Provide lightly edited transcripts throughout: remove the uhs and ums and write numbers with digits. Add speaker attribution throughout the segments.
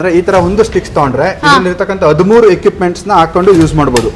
Speaker 1: ಅಂದ್ರೆ ಈ ತರ ಒಂದು ಸ್ಟಿಕ್ಸ್ ತಗೊಂಡ್ರೆ ಇದರಲ್ಲಿರ್ತಕ್ಕಂಥ 13 ಎಕ್ವಿಪ್ಮೆಂಟ್ಸ್ ನ ಹಾಕೊಂಡು ಯೂಸ್ ಮಾಡಬಹುದು.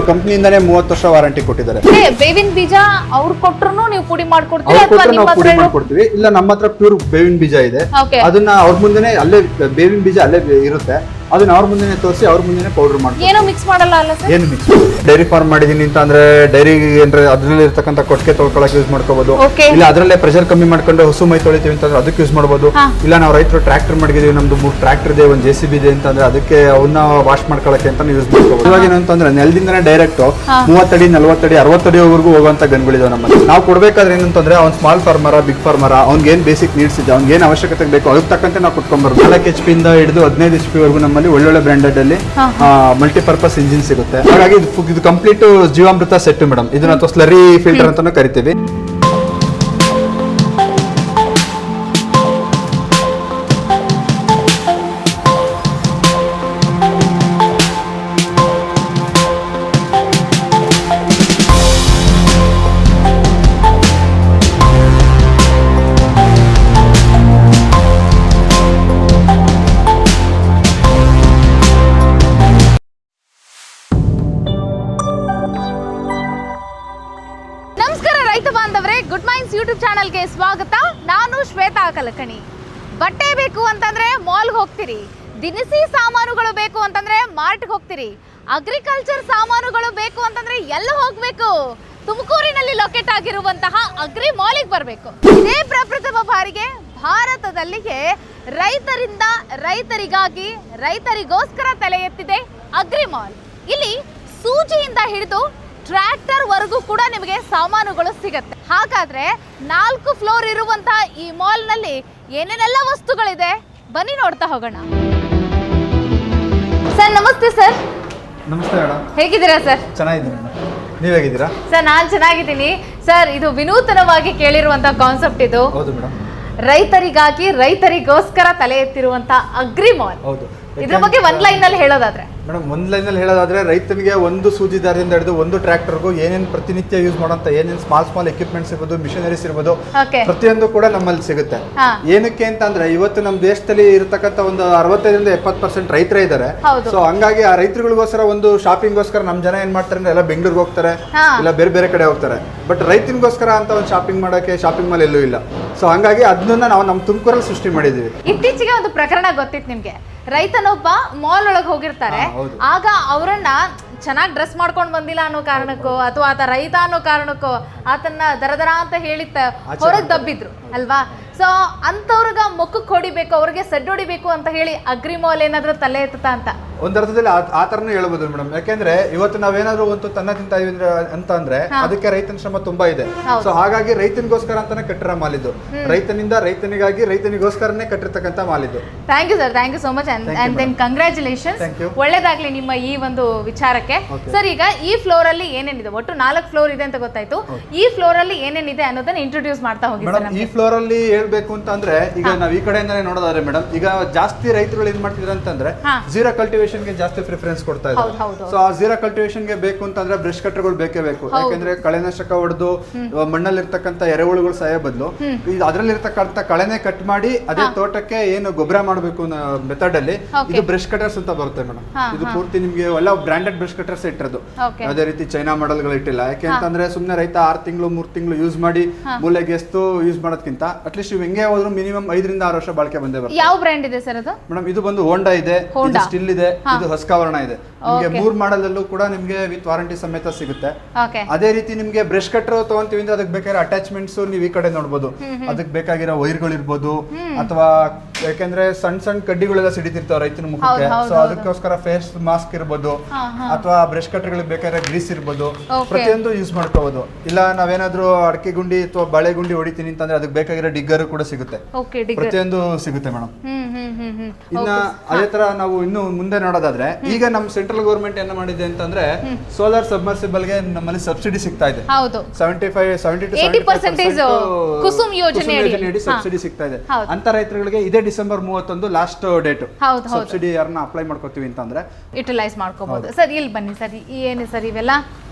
Speaker 1: ಕಂಪನಿಯಿಂದಾನೇ 30 ವರ್ಷ ವಾರಂಟಿ ಕೊಟ್ಟಿದ್ದಾರೆ.
Speaker 2: ಬೇವಿನ ಬೀಜ ಅವ್ರು ಕೊಟ್ರು ನೀವು ಪುಡಿ ಮಾಡ್ಕೊಡ್ತೀರಾ
Speaker 1: ಅಥವಾ ನಾವು ಪುಡಿ ಮಾಡ್ಕೊಡ್ತೀವಿ? ಇಲ್ಲ, ನಮ್ಮ ಹತ್ರ ಪ್ಯೂರ್ ಬೇವಿನ ಬೀಜ ಇದೆ. ಅದನ್ನ ಅವ್ರ ಮುಂದೆನೆ ಅಲ್ಲೇ ಬೇವಿನ ಬೀಜ ಅಲ್ಲೇ ಇರುತ್ತೆ, ಅದನ್ನ ಅವ್ರ ಮುಂದೆನೆ ತೋರಿಸಿ ಅವ್ರ ಮುಂದೆನೆ ಪೌಡರ್ ಮಾಡ್ತೀವಿ.
Speaker 2: ಏನು ಮಿಕ್ಸ್ ಮಾಡಲ್ಲ ಅಲ್ಲ ಸರ್?
Speaker 1: ಏನು ಮಿಕ್ಸ್? ಡೈರಿ ಫಾರ್ಮ್ ಮಾಡಿದೀನಿ ಅಂತ ಅಂದ್ರೆ ಡೈರಿ ಅಂದ್ರೆ ಅದ್ರಲ್ಲಿ ಇರ್ತಕ್ಕಂಥ ಕೊಟ್ಟಿಗೆ ತೊಳ್ಕೊಳಕ್ಕೆ ಯೂಸ್ ಮಾಡ್ಕೋಬಹುದು. ಇಲ್ಲ ಅದ್ರಲ್ಲೇ ಪ್ರೆಷರ್ ಕಮ್ಮಿ ಮಾಡ್ಕೊಂಡು ಹಸು ಮೈ ತೊಳಿತೀವಿ ಅಂತಂದ್ರೆ ಅದಕ್ಕೆ ಯೂಸ್ ಮಾಡಬಹುದು. ಇಲ್ಲ ನಾವು ರೈತರು ಟ್ರ್ಯಾಕ್ಟರ್ ಮಾಡಿದೀವಿ, ನಮ್ದು 3 ಟ್ರ್ಯಾಕ್ಟರ್ ಇದೆ, ಒಂದು JCB ಇದೆ ಅಂತಂದ್ರೆ ಅದಕ್ಕೆ ಅವನ್ನ ವಾಶ್ ಮಾಡ್ಕೊಳಕ್ಕೆ ಅಂತ ಯೂಸ್ ಮಾಡ್ಕೋಬಹುದು. ಇವಾಗ ಏನಂತಂದ್ರೆ ನೆಲದಿಂದನೇ ಡೈರೆಕ್ಟ್ 30 ಅಡಿ 40 ಅಡಿ 60 ಅಡಿವರೆಗೂ ಹೋಗುವಂತ ಗನ್ಗಳಿದಾವೆ ನಮ್ಮಲ್ಲಿ. ನಾವು ಕೊಡ್ಬೇಕಾದ್ರೆ ಏನಂತಂದ್ರೆ ಅವ್ನ್ ಸ್ಮಾಲ್ ಫಾರ್ಮರ ಬಿಗ್ ಫಾರ್ಮರ ಅವ್ನಿಗೆ ಏನ್ ಬೇಸಿಕ್ ನೀಡ್ಸ್ ಇದೆ, ಅವ್ನಿಗೆ ಏನ್ ಅವಶ್ಯಕತೆ ಬೇಕು ಅದಕ್ಕೆ ತಕ್ಕಂತೆ ನಾವು ಕೊಟ್ಕೊಂಡ್ಬರ್ಬೋದು. 4 HP ಇಂದ ಹಿಡಿದು 15 HP ವರೆಗೂ ನಮ್ಮಲ್ಲಿ ಒಳ್ಳೊಳ್ಳೆ ಬ್ರ್ಯಾಂಡೆಡ್ ಅಲ್ಲಿ ಮಲ್ಟಿಪರ್ಪಸ್ ಇಂಜಿನ್ ಸಿಗುತ್ತೆ. ಹಾಗಾಗಿ ಇದು ಕಂಪ್ಲೀಟ್ ಜೀವಾಮೃತ ಸೆಟ್ ಮೇಡಮ್. ಇದನ್ನ ಅಥವಾ ಸ್ಲರಿ ಫಿಲ್ಟರ್ ಅಂತಾನು ಕರಿತೀವಿ.
Speaker 2: ಗುಡ್ ಮೈನ್ಸ್ ಯೂಟ್ಯೂಬ್ ಚಾನಲ್ಗೆ ಸ್ವಾಗತ. ನಾನು ಶ್ವೇತಾ ಕಲಕಣಿ. ಬಟ್ಟೆ ಬೇಕು ಅಂತಂದ್ರೆ ಮಾಲ್ಗೆ ಹೋಗ್ತೀರಿ, ದಿನಸಿ ಸಾಮಾನುಗಳು ಬೇಕು ಅಂತಂದ್ರೆ ಮಾರ್ಟ್ಗೆ ಹೋಗ್ತೀರಿ, ಅಗ್ರಿಕಲ್ಚರ್ ಸಾಮಾನುಗಳು ಬೇಕು ಅಂತಂದ್ರೆ ಎಲ್ಲ ಹೋಗ್ಬೇಕು? ತುಮಕೂರಿನಲ್ಲಿ ಲೊಕೇಟ್ ಆಗಿರುವಂತಹ ಅಗ್ರಿ ಮಾಲಿಗೆ ಬರಬೇಕು. ಇದೇ ಪ್ರಪ್ರಥಮ ಬಾರಿಗೆ ಭಾರತದಲ್ಲಿಗೆ ರೈತರಿಂದ ರೈತರಿಗಾಗಿ ರೈತರಿಗೋಸ್ಕರ ತಲೆ ಎತ್ತಿದೆ ಅಗ್ರಿ ಮಾಲ್. ಇಲ್ಲಿ ಸೂಜಿಯಿಂದ ಹಿಡಿದು ಟ್ರ್ಯಾಕ್ಟರ್ ವರೆಗೂ ಕೂಡ ನಿಮಗೆ ಸಾಮಾನುಗಳು ಸಿಗುತ್ತೆ. ಹಾಗಾದ್ರೆ 4 ಫ್ಲೋರ್ ಇರುವಂತಹ ಈ ಮಾಲ್ ನಲ್ಲಿ ಏನೇನೆಲ್ಲ ವಸ್ತುಗಳಿದೆ ಬನ್ನಿ ನೋಡ್ತಾ ಹೋಗೋಣ. ಸರ್ ನಮಸ್ತೆ. ಸರ್
Speaker 1: ನಮಸ್ತೆ ಮೇಡಮ್,
Speaker 2: ಹೇಗಿದ್ದೀರಾ ಸರ್?
Speaker 1: ಚೆನ್ನಾಗಿದ್ದೀನಿ ಮೇಡಮ್, ನೀವ್ ಹೇಗಿದ್ದೀರಾ?
Speaker 2: ಸರ್ ನಾನ್ ಚೆನ್ನಾಗಿದ್ದೀನಿ. ಸರ್ ಇದು ವಿನೂತನವಾಗಿ ಕೇಳಿರುವಂತಹ ಕಾನ್ಸೆಪ್ಟ್ ಇದು.
Speaker 1: ಹೌದು ಮೇಡಮ್,
Speaker 2: ರೈತರಿಗಾಗಿ ರೈತರಿಗೋಸ್ಕರ ತಲೆ ಎತ್ತಿರುವಂತ ಅಗ್ರಿ ಮಾಲ್.
Speaker 1: ಹೌದು.
Speaker 2: ಇದ್ರ ಬಗ್ಗೆ ಒಂದ್ ಲೈನ್ ನಲ್ಲಿ ಹೇಳೋದಾದ್ರೆ
Speaker 1: ಮೇಡಮ್, ಒಂದ್ ಲೈನ್ ಅಲ್ಲಿ ಹೇಳೋದಾದ್ರೆ ರೈತನಿಗೆ ಒಂದು ಸೂಜಿ ದಾರದಿಂದ ಹಿಡಿದು ಒಂದು ಟ್ರ್ಯಾಕ್ಟರ್ಗೂ ಏನೇನು ಪ್ರತಿನಿತ್ಯ ಯೂಸ್ ಮಾಡೋಂತ ಏನೇನು ಸ್ಮಾಲ್ ಎಕ್ವಿಪ್ಮೆಂಟ್ಸ್ ಇರ್ಬೋದು, ಮಿಷನರೀಸ್ ಇರ್ಬೋದು, ಪ್ರತಿಯೊಂದು ಕೂಡ ನಮ್ಮಲ್ಲಿ ಸಿಗುತ್ತೆ. ಏನಕ್ಕೆ ಅಂತಂದ್ರೆ ಇವತ್ತು ನಮ್ಮ ದೇಶದಲ್ಲಿ ಇರತಕ್ಕಂತ ಒಂದು 65-70% ರೈತರೇ ಇದ್ದಾರೆ. ಸೊ ಹಂಗಾಗಿ ಆ ರೈತರುಗಳಿಗೋಸ್ಕರ ಒಂದು ಶಾಪಿಂಗ್ಗೋಸ್ಕರ ನಮ್ ಜನ ಏನ್ ಮಾಡ್ತಾರೆ ಅಂದ್ರೆ ಎಲ್ಲ ಬೆಂಗಳೂರಿಗೆ ಹೋಗ್ತಾರೆ, ಇಲ್ಲ ಬೇರೆ ಬೇರೆ ಕಡೆ ಹೋಗ್ತಾರೆ. ಬಟ್ ರೈತನಿಗೋಸ್ಕರ ಅಂತ ಒಂದು ಶಾಪಿಂಗ್ ಮಾಡಕ್ಕೆ ಶಾಪಿಂಗ್ ಮಾಲ್ ಎಲ್ಲೂ ಇಲ್ಲ. ಸೊ ಹಂಗಾಗಿ ಅದನ್ನ ನಾವು ನಮ್ಮ ತುಮಕೂರಲ್ಲಿ ಸೃಷ್ಟಿ ಮಾಡಿದೀವಿ.
Speaker 2: ಇತ್ತೀಚೆಗೆ ಒಂದು ಪ್ರಕರಣ ಗೊತ್ತಿತ್ತು ನಿಮ್ಗೆ. ರೈತನೊಬ್ಬ ಮಾಲ್ ಒಳಗೆ ಹೋಗಿರ್ತಾರೆ, ಆಗ ಅವರನ್ನ ಚೆನ್ನಾಗಿ ಡ್ರೆಸ್ ಮಾಡ್ಕೊಂಡು ಬಂದಿಲ್ಲ ಅನ್ನೋ ಕಾರಣಕ್ಕೋ ಅಥವಾ ಆತ ರೈತ ಅನ್ನೋ ಕಾರಣಕ್ಕೋ ಆತನ್ನ ದರದರ ಅಂತ ಹೇಳಿ ಹೊರಗೆ ದಬ್ಬಿದ್ರು ಅಲ್ವಾ? ಸೊ ಅಂತವ್ರಿಗೆ ಮುಖಕ್ಕೆ ಹೊಡಿಬೇಕು, ಅವ್ರಿಗೆ ಸೆಡ್ ಹೊಡಿಬೇಕು ಅಂತ ಹೇಳಿ ಅಗ್ರಿ ಮಾಲ್ ಏನಾದ್ರೂ ತಲೆ ಎತ್ತ ಅಂತ
Speaker 1: ಒಂದರ್ಥದಲ್ಲಿ ಆ ತರನೇ ಹೇಳ್ಬೋದು ಮೇಡಮ್. ಯಾಕೆಂದ್ರೆ ಇವತ್ತು ನಾವೇನಾದ್ರೂ ಒಂದು ತನ್ನ ತಿಂತ ಅಂತ ಅಂದ್ರೆ ಅದಕ್ಕೆ ರೈತನ ಶ್ರಮ ತುಂಬಾ ಇದೆ. ಸೊ ಹಾಗಾಗಿ ರೈತನಿಗೋಸ್ಕರ ಅಂತಾನೆ ಕಟ್ಟಿರೋ ಮಾಲ್ ಇದು. ರೈತನಿಂದ ರೈತನಿಗಾಗಿ ರೈತನಿಗೋಸ್ಕರನೇ ಕಟ್ಟಿರ್ತಕ್ಕಂಥ ಮಾಲ್ ಇದು.
Speaker 2: Thank you sir, thank you so much and then congratulations. ಒಳ್ಳೇದಾಗ್ಲಿ ನಿಮ್ಮ ಈ ಒಂದು ವಿಚಾರಕ್ಕೆ. ಸರ್ ಈಗ ಈ ಫ್ಲೋರ್ ಅಲ್ಲಿ ಏನೇನಿದೆ? ಒಟ್ಟು 4 ಫ್ಲೋರ್ ಇದೆ ಅಂತ ಗೊತ್ತಾಯ್ತು. ಈ ಫ್ಲೋರ್ ಅಲ್ಲಿ ಏನೇನಿದೆ ಅನ್ನೋದನ್ನ ಇಂಟ್ರೊಡ್ಯೂಸ್ ಮಾಡ್ತಾ ಹೋಗಿ.
Speaker 1: ಈ ಫ್ಲೋರ್ ಅಲ್ಲಿ ಹೇಳ್ಬೇಕು ಅಂತಂದ್ರೆ ಈಗ ನಾವ್ ಈ ಕಡೆಯಿಂದಾನೆ ನೋಡೋದಾದ್ರೆ ಮೇಡಮ್, ಈಗ ಜಾಸ್ತಿ ರೈತರುಗಳು ಏನ್ ಮಾಡ್ತಿದ್ರು ಅಂತಂದ್ರೆ ಜೀರಾ ಕಲ್ಟಿವೇಶನ್ ಗೆ ಜಾಸ್ತಿ ಪ್ರಿಫರೆನ್ಸ್ ಕೊಡ್ತಾ ಇದ್ದಾರೆ. ಸೊ ಆ ಜೀರಾ ಕಲ್ಟಿವೇಶನ್ ಗೆ ಬೇಕು ಅಂತಂದ್ರೆ ಬ್ರಷ್ ಕಟ್ಟರ್ಗಳು ಬೇಕೇ ಬೇಕು. ಯಾಕಂದ್ರೆ ಕಳೆನಾಶಕ ಹೊಡೆದು ಮಣ್ಣಲ್ಲಿ ಇರ್ತಕ್ಕಂಥ ಎರೆಹುಳುಗಳು ಸಾಯೋ ಬದಲು ಅದ್ರಲ್ಲಿ ಇರ್ತಕ್ಕಂಥ ಕಳೆನೆ ಕಟ್ ಮಾಡಿ ಅದೇ ತೋಟಕ್ಕೆ ಏನು ಗೊಬ್ಬರ ಮಾಡಬೇಕು ಮೆಥಡ್ ಅಲ್ಲಿ ಇದು ಬ್ರಷ್ ಕಟರ್ಸ್ ಅಂತ ಬರುತ್ತೆ ಮೇಡಮ್. ಇದು ಪೂರ್ತಿ ನಿಮ್ಗೆ ಎಲ್ಲ ಬ್ರಾಂಡೆಡ್ ಬ್ರಷ್ ಕಟರ್ಸ್ ಇಟ್ಟಿರೋದು, ಯಾವುದೇ ರೀತಿ ಚೈನಾ ಮಾಡೆಲ್ ಗಳು ಇಟ್ಟಿಲ್ಲ. ಯಾಕೆ ಅಂತಂದ್ರೆ ಸುಮ್ನೆ ರೈತ 6 ತಿಂಗಳು 3 ತಿಂಗಳು ಯೂಸ್ ಮಾಡಿ ಮೂಲೆಗೆ ಎಷ್ಟು ಯೂಸ್ ಮಾಡೋದಕ್ಕಿಂತ ಅಟ್ಲೀಸ್ಟ್ ಹೆಂಗೆ ಹೋದ್ರು ಮಿನಿಮಮ್ 5 ರಿಂದ 6 ವರ್ಷ ಬಾಳಿಕೆ ಬಂದೇ ಬರುತ್ತೆ.
Speaker 2: ಯಾವ ಬ್ರ್ಯಾಂಡ್ ಇದೆ ಸರ್ ಅದು? ಮೇಡಮ್
Speaker 1: ಇದು ಬಂದು ಹೋಂಡಾ ಇದೆ, ಇದು ಸ್ಟಿಲ್ ಇದೆ, ಇದು ಹಸ್ಕಾವರ್ಣ ಇದೆ. ನಿಮ್ಗೆ 3 ಮಾಡೆಲ್ ಅಲ್ಲೂ ಕೂಡ ನಿಮ್ಗೆ ವಿತ್ ವಾರಂಟಿ ಸಮೇತ ಸಿಗುತ್ತೆ. ಅದೇ ರೀತಿ ನಿಮ್ಗೆ ಬ್ರಷ್ ಕಟ್ಟರ್ ತಗೊಂತೀವಿ ಅಂದ್ರೆ ಅದಕ್ಕೆ ಬೇಕಾಗಿರೋ ಅಟ್ಯಾಚ್ಮೆಂಟ್ಸ್ ನೀವು ಈ ಕಡೆ ನೋಡಬಹುದು. ಅದಕ್ಕೆ ಬೇಕಾಗಿರೋ ವೈರ್ಗಳು ಇರ್ಬೋದು, ಅಥವಾ ಯಾಕಂದ್ರೆ ಸಣ್ಣ ಕಡ್ಡಿಗಳೆಲ್ಲ ಸಿಡಿತಿರ್ತಾವ ರೈತನ ಮುಖಕ್ಕೆ. ಸೊ ಅದಕ್ಕೋಸ್ಕರ ಫೇಸ್ ಮಾಸ್ಕ್ ಇರ್ಬೋದು, ಅಥವಾ ಬ್ರಷ್ ಕಟ್ಟರ್ಗಳಿಗೆ ಬೇಕಾಗಿರೋ ಗ್ರೀಸ್ ಇರ್ಬೋದು, ಪ್ರತಿಯೊಂದು ಯೂಸ್ ಮಾಡ್ಕೋಬಹುದು. ಇಲ್ಲ ನಾವೇನಾದ್ರೂ ಅಡಕೆ ಗುಂಡಿ ಅಥವಾ ಬಾಳೆ ಗುಂಡಿ ಹೊಡಿತೀನಿ ಅಂತಂದ್ರೆ ಅದಕ್ಕೆ ಬೇಕಾಗಿರೋ ಡಿಗ್ಗರ್ ಕೂಡ ಸಿಗುತ್ತೆ, ಪ್ರತಿಯೊಂದು ಸಿಗುತ್ತೆ ಮೇಡಮ್. ಇನ್ನ ಅದೇ ತರ ನಾವು ಇನ್ನು ಮುಂದೆ ನೋಡೋದಾದ್ರೆ ಈಗ ನಮ್ಮ ಸೆಂಟ್ರಲ್ ಗವರ್ಮೆಂಟ್ ಏನ ಮಾಡಿದೆ ಅಂತಂದ್ರೆ ಸೋಲಾರ್ ಸಬ್ಮರ್ಸಿಬಲ್ ಗೆ ನಮ್ಮಲ್ಲಿ ಸಬ್ಸಿಡಿ ಸಿಗ್ತಾ ಇದೆ. 70%
Speaker 2: ಕುಸುಮ್ ಯೋಜನೆ
Speaker 1: ಸಬ್ಸಿಡಿ ಸಿಗ್ತಾ ಇದೆ. ಅಂತ ರೈತರುಗಳಿಗೆ ಇದೇ ಡಿಸೆಂಬರ್ 31 ಲಾಸ್ಟ್ ಡೇಟ್. ಸಬ್ಸಿಡಿ ಯಾರನ್ನ ಅಪ್ಲೈ ಮಾಡ್ಕೋತೀವಿ ಅಂತಂದ್ರೆ
Speaker 2: ಯುಟಿಲೈಸ್ ಮಾಡ್ಕೋಬಹುದು. ಸರ್ ಇಲ್ಲಿ ಬನ್ನಿ ಸರ್, ಏನು ಸರ್ ಇವೆಲ್ಲ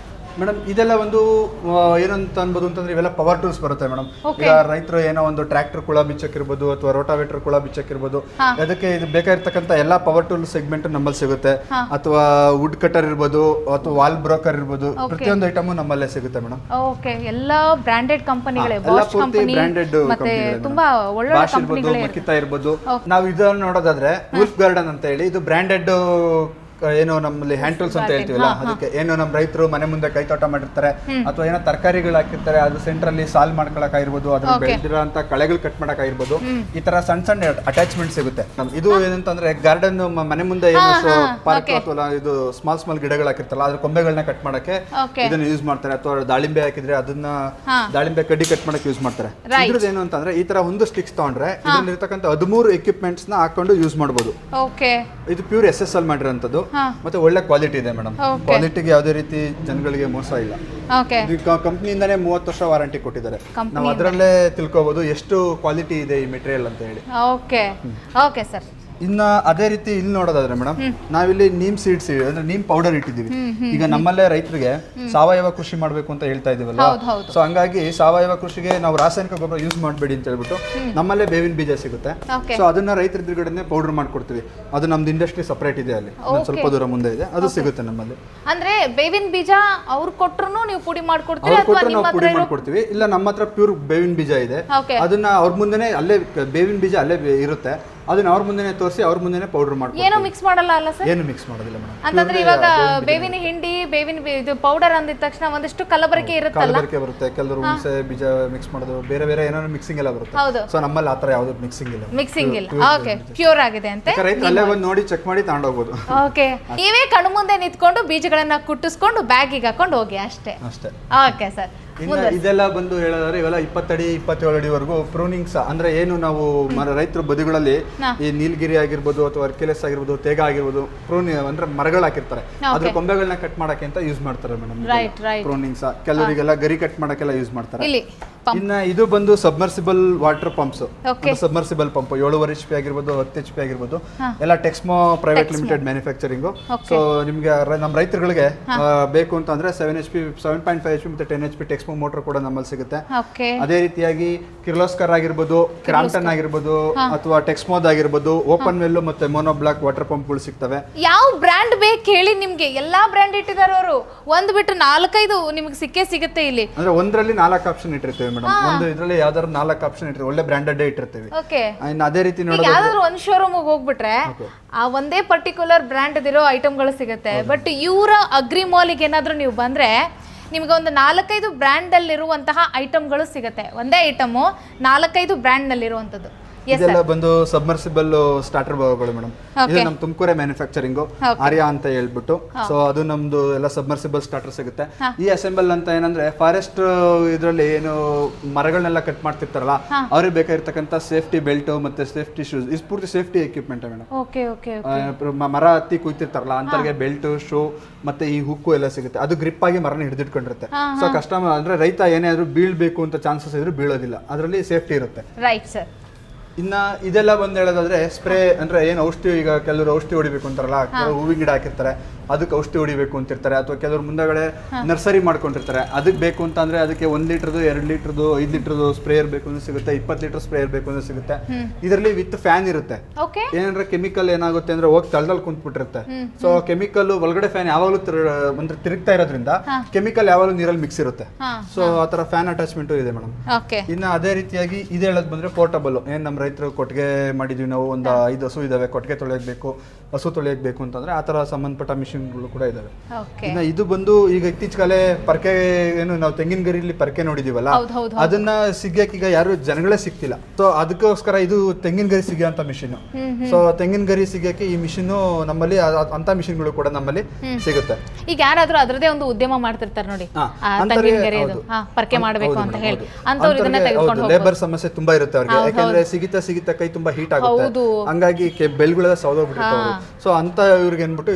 Speaker 1: ಮೇಡಮ್ ಇದೆಲ್ಲ ಒಂದು ಏನಂತ ಅನ್ಬೋದು ಅಂತಂದ್ರೆ ಇವೆಲ್ಲ ಪವರ್ ಟೂಲ್ಸ್ ಬರುತ್ತೆ ಮೇಡಮ್. ಈಗ ರೈತರು ಏನೋ ಒಂದು ಟ್ರ್ಯಾಕ್ಟರ್ ಕುಳ ಬಿಚ್ಚಕ್ಕಿರ್ಬೋದು ಅಥವಾ ರೋಟಾವೇಟರ್ ಕುಳ ಬಿಚ್ಚಕ್ಕಿರ್ಬೋದು, ಅದಕ್ಕೆ ಇದು ಬೇಕಾಗಿರ್ತಕ್ಕಂಥ ಎಲ್ಲಾ ಪವರ್ ಟೂಲ್ ಸೆಗ್ಮೆಂಟ್ ನಮ್ಮಲ್ಲಿ ಸಿಗುತ್ತೆ. ಅಥವಾ ವುಡ್ ಕಟರ್ ಇರ್ಬೋದು ಅಥವಾ ವಾಲ್ ಬ್ರೋಕರ್ ಇರ್ಬೋದು, ಪ್ರತಿಯೊಂದು ಐಟಮ್ ನಮ್ಮಲ್ಲೇ ಸಿಗುತ್ತೆ ಮೇಡಮ್.
Speaker 2: ಓಕೆ, ಎಲ್ಲಾ ಬ್ರಾಂಡೆಡ್ ಕಂಪನಿಗಳೇ,
Speaker 1: ಬ್ರಾಂಡೆಡ್
Speaker 2: ಮತ್ತೆ ತುಂಬಾ ಒಳ್ಳೆ ಕಂಪನಿಗಳೇ,
Speaker 1: ಮಕಿತಾ ಇರ್ಬೋದು. ನಾವು ಇದನ್ನ ನೋಡೋದಾದ್ರೆ ವುಲ್ಫ್ ಗಾರ್ಡನ್ ಅಂತ ಹೇಳಿ, ಇದು ಬ್ರಾಂಡೆಡ್ ಏನೋ ನಮ್ಮಲ್ಲಿ ಹ್ಯಾಂಡ್ ಟೂಲ್ಸ್ ಅಂತ ಹೇಳ್ತೀವಲ್ಲ, ಅದಕ್ಕೆ ಏನೋ ನಮ್ಮ ರೈತರು ಮನೆ ಮುಂದೆ ಕೈ ತೋಟ ಮಾಡಿರ್ತಾರೆ ಅಥವಾ ಏನೋ ತರಕಾರಿಗಳು ಹಾಕಿರ್ತಾರೆ, ಅದು ಸೆಂಟ್ರಲ್ಲಿ ಸಾಲ್ ಮಾಡ್ಕೊಳಕ್ ಆಗಿರ್ಬೋದು, ಅದ್ರ ಬೆಳೆದಿರೋಂತ ಕಳೆಗಳು ಕಟ್ ಮಾಡಕ್ ಆಗಿರ್ಬೋದು, ಈ ತರ ಸಣ್ಣ ಸಣ್ಣ ಅಟ್ಯಾಚ್ಮೆಂಟ್ ಸಿಗುತ್ತೆ. ಇದು ಏನಂತಂದ್ರೆ ಗಾರ್ಡನ್ ಮನೆ ಮುಂದೆ ಏನು ಪಾರ್ಕ್ ಅಥವಾ ಇದು ಸ್ಮಾಲ್ ಗಿಡಗಳು ಹಾಕಿರ್ತಾರಲ್ಲ, ಅದ್ರ ಕೊಂಬೆಗಳನ್ನ ಕಟ್ ಮಾಡಕ್ಕೆ ಇದನ್ನ ಯೂಸ್ ಮಾಡ್ತಾರೆ. ಅಥವಾ ದಾಳಿಂಬೆ ಹಾಕಿದ್ರೆ ಅದನ್ನ ದಾಳಿಂಬೆ ಕಡ್ಡಿ ಕಟ್ ಮಾಡಕ್ಕೆ ಯೂಸ್ ಮಾಡ್ತಾರೆ. ಇದ್ರದ್ದು ಏನು ಅಂತಂದ್ರೆ ಈ ತರ ಒಂದು ಸ್ಟಿಕ್ಸ್ ತಗೊಂಡ್ರೆ ಇದ್ರಲ್ಲಿ ಇರ್ತಕ್ಕಂಥ 13 ಎಕ್ವಿಪ್ಮೆಂಟ್ಸ್ ನ ಹಾಕೊಂಡು ಯೂಸ್ ಮಾಡಬಹುದು. ಇದು ಪ್ಯೂರ್ SSL ಮಾಡಿರೋಂಥದ್ದು ಮತ್ತೆ ಒಳ್ಳೆ ಕ್ವಾಲಿಟಿ ಇದೆ ಮೇಡಮ್. ಕ್ವಾಲಿಟಿಗೆ ಯಾವುದೇ ರೀತಿ ಜನಗಳಿಗೆ ಮೋಸ ಇಲ್ಲ. ಕಂಪ್ನಿಯಿಂದಾನೇ 30 ವರ್ಷ ವಾರಂಟಿ ಕೊಟ್ಟಿದ್ದಾರೆ. ನಾವು ಅದರಲ್ಲೇ ತಿಳ್ಕೋಬಹುದು ಎಷ್ಟು ಕ್ವಾಲಿಟಿ ಇದೆ ಈ ಮೆಟೀರಿಯಲ್ ಅಂತ ಹೇಳಿ.
Speaker 2: Okay sir.
Speaker 1: ಇನ್ನ ಅದೇ ರೀತಿ ಇಲ್ಲಿ ನೋಡೋದಾದ್ರೆ ಮೇಡಮ್, ನಾವಿಲ್ಲಿ ನೀಮ್ ಸೀಡ್ಸ್ ಅಂದ್ರೆ ನೀಮ್ ಪೌಡರ್ ಇಟ್ಟಿದ್ದೀವಿ. ಈಗ ನಮ್ಮಲ್ಲೇ ರೈತರಿಗೆ ಸಾವಯವ ಕೃಷಿ ಮಾಡ್ಬೇಕು ಅಂತ ಹೇಳ್ತಾ ಇದೀವಲ್ಲ, ಸೊ ಹಂಗಾಗಿ ಸಾವಯವ ಕೃಷಿಗೆ ನಾವು ರಾಸಾಯನಿಕ ಗೊಬ್ಬರ ಯೂಸ್ ಮಾಡಬೇಡಿ ಅಂತ ಹೇಳ್ಬಿಟ್ಟು ನಮ್ಮಲ್ಲೇ ಬೇವಿನ ಬೀಜ ಸಿಗುತ್ತೆ. ಸೊ ಅದನ್ನ ರೈತರ ಎದುರುಗಡೆ ಪೌಡರ್ ಮಾಡ್ಕೊಡ್ತೀವಿ. ಅದು ನಮ್ದು ಇಂಡಸ್ಟ್ರಿ ಸಪರೇಟ್ ಇದೆ, ಅಲ್ಲಿ ಸ್ವಲ್ಪ ದೂರ ಮುಂದೆ ಇದೆ, ಅದು ಸಿಗುತ್ತೆ ನಮ್ಮಲ್ಲಿ.
Speaker 2: ಅಂದ್ರೆ ಬೇವಿನ ಬೀಜ ಅವ್ರು ಕೊಟ್ರು ನೀವು ಪುಡಿ ಮಾಡ್ಕೊಡ್ತೀವಿ,
Speaker 1: ನಾವು ಪುಡಿ ಮಾಡ್ಕೊಡ್ತೀವಿ. ಇಲ್ಲ, ನಮ್ಮ ಹತ್ರ ಪ್ಯೂರ್ ಬೇವಿನ ಬೀಜ ಇದೆ, ಅದನ್ನ ಅವ್ರ ಮುಂದೆನೆ ಅಲ್ಲೇ ಬೇವಿನ ಬೀಜ ಅಲ್ಲೇ ಇರುತ್ತೆ, ಅದನ್ನ ಅವ್ರ ಮುಂದೆನೆ ತೋರಿಸಿ ಅವ್ರ ಮುಂದೆನೆ ಪೌಡರ್ ಮಾಡ್ಕೊಡ್ತೀವಿ.
Speaker 2: ಏನು ಮಿಕ್ಸ್ ಮಾಡಲ್ಲ ಅಲ್ಲ ಸರ್?
Speaker 1: ಏನು ಮಿಕ್ಸ್ ಮಾಡೋದಿಲ್ಲ ಮೇಡಮ್.
Speaker 2: ಅಂತಂದ್ರೆ ಇವಾಗ ಬೇವಿನ ಹಿಂಡಿ, ಬೇವಿನ ಇದು ಪೌಡರ್ ಅಂದಿದ ತಕ್ಷಣ ಒಂದಿಷ್ಟು ಕಲಬೆರಕೆ ಇರುತ್ತಲ್ಲ,
Speaker 1: ಕಲಬೆರಕೆ ಬರುತ್ತೆ. ಕೆಲವರು ಹುಣಸೆ ಬೀಜ ಮಿಕ್ಸ್ ಮಾಡೋದು, ಬೇರೆ ಬೇರೆ ಏನೋ ಮಿಕ್ಸಿಂಗ್ ಎಲ್ಲ ಬರುತ್ತೆ. ಸೊ ನಮ್ಮಲ್ಲಿ ಆತರ ಯಾವ್ದು ಮಿಕ್ಸಿಂಗ್ ಇಲ್ಲ.
Speaker 2: ಓಕೆ, ಪ್ಯೂರ್ ಆಗಿದೆ ಅಂತ
Speaker 1: ರೈತ ಅಲ್ಲೇ ಬಂದು ನೋಡಿ ಚೆಕ್ ಮಾಡಿ ತಗೊಂಡೋಗ್ಬೋದು.
Speaker 2: ಓಕೆ, ನೀವೇ ಕಣ್ಣು ಮುಂದೆ ನಿಂತ್ಕೊಂಡು ಬೀಜಗಳನ್ನ ಕುಟ್ಟಿಸ್ಕೊಂಡು ಬ್ಯಾಗಿಗೆ ಹಾಕೊಂಡು ಹೋಗಿ ಅಷ್ಟೇ. Okay sir.
Speaker 1: ಇದೆಲ್ಲ ಬಂದು ಹೇಳೋದಾದ್ರೆ ಇವೆಲ್ಲ 20 ಅಡಿ 27 ಅಡಿವರೆಗೂ ಪ್ರೂನಿಂಗ್ಸ್ ಅಂದ್ರೆ ಏನು ನಾವು ರೈತರು ಬದಿಗಳಲ್ಲಿ ಈ ನೀಲಗಿರಿ ಆಗಿರ್ಬೋದು ಅಥವಾ ಅರ್ಕಿಲೆಸ್ ಆಗಿರ್ಬೋದು, ತೇಗ ಆಗಿರ್ಬೋದು, ಅಂದ್ರೆ ಮರಗಳು ಹಾಕಿರ್ತಾರೆ, ಅದ್ರ ಕೊಂಬೆಗಳನ್ನ ಕಟ್ ಮಾಡಕ್ಕೆ ಅಂತ ಯೂಸ್ ಮಾಡ್ತಾರೆ ಮೇಡಮ್. ಪ್ರೂನಿಂಗ್ಸ್ ಕೆಲವರಿಗೆಲ್ಲ ಗರಿ ಕಟ್ ಮಾಡಕ್ಕೆಲ್ಲ ಯೂಸ್ ಮಾಡ್ತಾರೆ. ಇನ್ನ ಇದು ಬಂದು submersible water pumps. Submersible pump 7.5 HP ಆಗಿರ್ಬೋದು, 10 HP ಆಗಿರ್ಬೋದು, ಎಲ್ಲ Texmo private limited manufacturing. So ನಿಮ್ಗೆ ನಮ್ಮ ರೈತರುಗಳಿಗೆ ಬೇಕು ಅಂತ ಅಂದ್ರೆ 7.5 HP ಮತ್ತೆ 10 HP ಟೆಕ್ಸ್ಮೋ ಮೋಟರ್ ಕೂಡ ನಮ್ಮಲ್ಲಿ ಸಿಗುತ್ತೆ. ಅದೇ ರೀತಿಯಾಗಿ ಕಿರ್ಲೋಸ್ಕರ್ ಆಗಿರ್ಬೋದು, ಕ್ರಾಂಪ್ಟನ್ ಆಗಿರ್ಬೋದು, ಅಥವಾ ಟೆಕ್ಸ್ಮೋದ್ ಆಗಿರ್ಬೋದು, ಓಪನ್ ವೆಲ್ ಮತ್ತೆ ಮೋನೋ ಬ್ಲಾಕ್ ವಾಟರ್ ಪಂಪ್ಗಳು ಸಿಗ್ತವೆ.
Speaker 2: ಯಾವ ಬ್ರ್ಯಾಂಡ್ ಬೇಕು ಹೇಳಿ, ನಿಮ್ಗೆ ಎಲ್ಲಾ ಬ್ರ್ಯಾಂಡ್ ಇಟ್ಟಿದ್ದಾರೆ ಅವರು. ಒಂದು ಬಿಟ್ಟು 4-5 ನಿಮ್ಗೆ ಸಿಗುತ್ತೆ ಇಲ್ಲಿ.
Speaker 1: ಅಂದ್ರೆ ಒಂದರಲ್ಲಿ 4 ಆಪ್ಷನ್ ಇಟ್ಟಿರ್ತೀವಿ ಮೇಡಮ್. ಒಂದು ಇದ್ರಲ್ಲಿ ಯಾವ್ದಾದ್ರು 4 ಆಪ್ಷನ್ ಇಟ್ಟಿರ್ತೀವಿ, ಒಳ್ಳೆ ಬ್ರಾಂಡೆಡ್ ಇಟ್ಟಿರ್ತೀವಿ. ಇನ್ನು ಅದೇ ರೀತಿ
Speaker 2: ಯಾವ್ದಾದ್ರು ಒಂದು ಶೋರೂಮ್ ಹೋಗ್ಬಿಟ್ರೆ ಆ ಒಂದೇ ಪರ್ಟಿಕ್ಯುಲರ್ ಬ್ರ್ಯಾಂಡ್ ಇರೋ ಐಟಮ್ಗಳು ಸಿಗುತ್ತೆ. ಬಟ್ ಇವರ ಅಗ್ರಿ ಮಾಲಿಗೆ ಏನಾದ್ರು ನೀವು ಬಂದ್ರೆ ನಿಮ್ಗೆ ಒಂದು 4-5 ಬ್ರ್ಯಾಂಡ್ ಅಲ್ಲಿರುವಂತಹ ಐಟಮ್ಗಳು ಸಿಗುತ್ತೆ. ಒಂದೇ ಐಟಮು 4-5 ಬ್ರ್ಯಾಂಡ್ ನಲ್ಲಿರುವಂತದ್ದು.
Speaker 1: ಇದೆಲ್ಲ ಬಂದು ಸಬ್ಮರ್ಸಿಬಲ್ ಸ್ಟಾರ್ಟರ್ ಭಾಗಗಳು ಮೇಡಮ್. ಇದು ನಮ್ಮ ತುಮಕೂರೇ ಮ್ಯಾನುಫ್ಯಾಕ್ಚರಿಂಗ್, ಆರ್ಯಾ ಅಂತ ಹೇಳ್ಬಿಟ್ಟು. ಸೊ ಅದು ನಮ್ದು ಎಲ್ಲ ಸಬ್ಮರ್ಸಿಬಲ್ ಸ್ಟಾರ್ಟರ್ ಸಿಗುತ್ತೆ. ಈ ಅಸೆಂಬಲ್ ಅಂತ ಏನಂದ್ರೆ ಫಾರೆಸ್ಟ್ ಇದ್ರಲ್ಲಿ ಏನು ಮರಗಳನ್ನೆಲ್ಲ ಕಟ್ ಮಾಡ್ತಿರ್ತಾರಲ್ಲ, ಅವ್ರಿಗೆ ಬೇಕಾಗಿರ್ತಕ್ಕಂಥ ಸೇಫ್ಟಿ ಬೆಲ್ಟ್ ಮತ್ತೆ ಸೇಫ್ಟಿ ಶೂಸ್, ಇದು ಪೂರ್ತಿ ಸೇಫ್ಟಿ ಎಕ್ವಿಪ್ಮೆಂಟ್ ಮೇಡಮ್. ಮರ ಹತ್ತಿ ಕೂತಿರ್ತಾರಲ್ಲ ಅಂತವ್ರಿಗೆ ಬೆಲ್ಟ್, ಶೂ ಮತ್ತೆ ಈ ಹುಕ್ಕು ಎಲ್ಲ ಸಿಗುತ್ತೆ. ಅದು ಗ್ರಿಪ್ ಆಗಿ ಮರನ ಹಿಡಿದಿಟ್ಕೊಂಡಿರುತ್ತೆ. ಸೊ ಕಸ್ಟಮರ್ ಅಂದ್ರೆ ರೈತ ಏನಾದ್ರು ಬೀಳ್ಬೇಕು ಅಂತ ಚಾನ್ಸಸ್ ಇದ್ರು ಬೀಳೋದಿಲ್ಲ, ಅದರಲ್ಲಿ ಸೇಫ್ಟಿ ಇರುತ್ತೆ.
Speaker 2: Right sir.
Speaker 1: ಇನ್ನ ಇದೆಲ್ಲ ಬಂದು ಹೇಳೋದಾದ್ರೆ ಸ್ಪ್ರೇ ಅಂದ್ರೆ ಏನು ಔಷಧಿ, ಈಗ ಕೆಲವರು ಔಷಧಿ ಹೊಡಿಬೇಕು ಅಂತಾರಲ್ಲ, ಕೆಲವರು ಹೂವಿನ ಗಿಡ ಹಾಕಿರ್ತಾರೆ ಅದಕ್ಕೆ ಔಷಧಿ ಹೊಡಿಬೇಕು ಅಂತಿರ್ತಾರೆ, ಅಥವಾ ಕೆಲವರು ಮುಂದಗಡೆ ನರ್ಸರಿ ಮಾಡ್ಕೊಂಡಿರ್ತಾರೆ, ಅದಕ್ಕೆ ಬೇಕು ಅಂತ ಅಂದ್ರೆ ಅದಕ್ಕೆ 1 ಲೀಟರ್ದು 2 ಲೀಟರ್ದು 5 ಲೀಟರ್ದು ಸ್ಪ್ರೇಯರ್ ಬೇಕು ಅಂದ್ರೆ ಸಿಗುತ್ತೆ, 20 ಲೀಟರ್ ಸ್ಪ್ರೇಯರ್ ಬೇಕು ಅಂದ್ರೆ ಸಿಗುತ್ತೆ. ಇದರಲ್ಲಿ ವಿತ್ ಫ್ಯಾನ್ ಇರುತ್ತೆ. ಏನಂದ್ರೆ ಕೆಮಿಕಲ್ ಏನಾಗುತ್ತೆ ಅಂದ್ರೆ ಹೋಗಿ ತಳದಲ್ಲಿ ಕುಂತ್ಬಿಟ್ಟಿರುತ್ತೆ. ಸೊ ಕೆಮಿಕಲ್ ಒಳಗಡೆ ಫ್ಯಾನ್ ಯಾವಾಗಲೂ ಅಂದ್ರೆ ತಿರುಗ್ತಾ ಇರೋದ್ರಿಂದ ಕೆಮಿಕಲ್ ಯಾವಾಗಲೂ ನೀರಲ್ಲಿ ಮಿಕ್ಸ್ ಇರುತ್ತೆ. ಸೊ ಆತರ ಫ್ಯಾನ್ ಅಟ್ಯಾಚ್ಮೆಂಟ್ ಇದೆ ಮೇಡಮ್. ಇನ್ನು ಅದೇ ರೀತಿಯಾಗಿ ಇದು ಹೇಳೋದು ಬಂದ್ರೆ ಪೋರ್ಟಬಲ್. ಏನ್ ನಮ್ಮ ರೈತರು ಕೊಟ್ಟಿಗೆ ಮಾಡಿದ್ವಿ, ನಾವು ಒಂದು 5 ಹಸು ಇದಾವೆ, ಕೊಟ್ಟಿಗೆ ತೊಳೆಯಬೇಕು, ಹಸು ತೊಳೆಯಬೇಕು ಅಂತಂದ್ರೆ ಆತರ ಸಂಬಂಧಪಟ್ಟ ಮಿಷಿನ್ಗಳು ಕೂಡ ಇದಾವೆ. ಇನ್ನು ಇದು ಬಂದು ಈಗ ಇತ್ತೀಚೆಗೆ ಪರ್ಕೆ ಏನು ನಾವು ತೆಂಗಿನ ಗರಿಲಿ ಪರ್ಕೆ ನೋಡಿದೀವಲ್ಲ, ಅದನ್ನ ಸಿಗ್ಯಕ್ಕೆ ಈಗ ಯಾರು ಜನಗಳೇ ಸಿಗ್ತಿಲ್ಲ. ಸೊ ಅದಕ್ಕೋಸ್ಕರ ಇದು ತೆಂಗಿನ ಗರಿ ಸಿಗುವಂತ ಮಿಷಿನ್. ಸೊ ತೆಂಗಿನ ಗರಿ ಸಿಗಕ್ಕೆ ಈ ಮಿಷಿನ್ ನಮ್ಮಲ್ಲಿ ಅಂತ ಮಿಷಿನ್ಗಳು ಕೂಡ ನಮ್ಮಲ್ಲಿ ಸಿಗುತ್ತೆ.
Speaker 2: ಈಗ ಯಾರಾದ್ರೂ ಅದರದೇ ಒಂದು ಉದ್ಯಮ ಮಾಡ್ತಿರ್ತಾರೆ ನೋಡಿ, ತೆಂಗಿನ ಗರಿ ಪರ್ಕೆ ಮಾಡಬೇಕು ಅಂತ ಹೇಳಿ, ಅಂತವ್ರು ಇದನ್ನ ತೆಗೆದುಕೊಂಡು ಹೋಗ್ಬೋದು.
Speaker 1: ಲೇಬರ್ ಸಮಸ್ಯೆ ತುಂಬಾ ಇರುತ್ತೆ ಅವ್ರಿಗೆ, ಯಾಕಂದ್ರೆ ಸಿಗಿತಾ ಕೈ ತುಂಬಾ ಹೀಟ್ ಆಗುತ್ತೆ, ಹಂಗಾಗಿ ಬೆಲ್ಗಳೆಲ್ಲ ಸೌದೋಗ್ಬಿಟ್ಟಿರ್ತಾವೆ. ಸೊ ಅಂತ ಇವ್ರಿಗೆ ಏನ್ಬಿಟ್ಟು